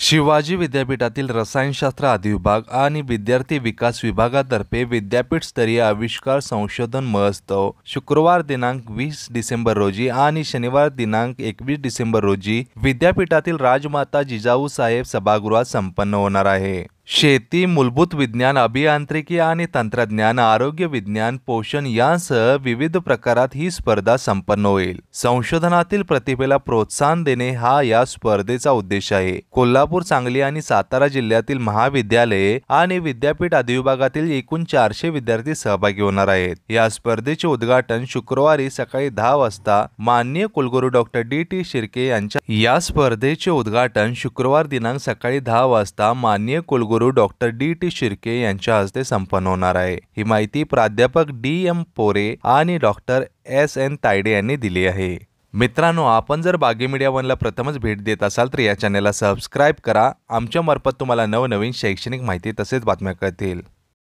शिवाजी विद्यापीठातील रसायनशास्त्र अधिविभाग आणि विद्यार्थी विकास विभागातर्फे विद्यापीठस्तरीय आविष्कार संशोधन महोत्सव शुक्रवार दिनांक 20 डिसेंबर रोजी आणि शनिवार दिनांक 21 डिसेंबर रोजी विद्यापीठातील राजमाता जिजाऊ साहेब सभागृहात संपन्न होणार आहे। शेती, मूलभूत विज्ञान, अभियांत्रिकी आणि तंत्रज्ञान, आरोग्य विज्ञान, पोषण यांसह विविध प्रकारात ही स्पर्धा संपन्न होईल। संशोधनातील प्रतिभेला प्रोत्साहन देणे हा या स्पर्धेचा उद्देश आहे। कोल्हापूर, सांगली आणि सातारा जिल्ह्यातील महाविद्यालये आणि विद्यापीठ अधिविभागातील एकूण 400 विद्यार्थी सहभागी होणार आहेत। या स्पर्धेचे उद्घाटन शुक्रवारी सकाळी 10 वाजता माननीय कुलगुरू doctor DT. Shirke doctor DT. Shirke यांच्या हस्ते संपन्न होणार आहे। ही माहिती प्राध्यापक डी.एम. पोरे आणि डॉक्टर एस.एन. तायडे यांनी दिली आहे। मित्रांनो, आपण जर बागी मीडिया वनला प्रथमच भेट देत असाल तर या चॅनलला सबस्क्राइब करा। आमच्या मार्फत तुम्हाला नवनवीन शैक्षणिक माहिती तसेच बातम्या कळतील।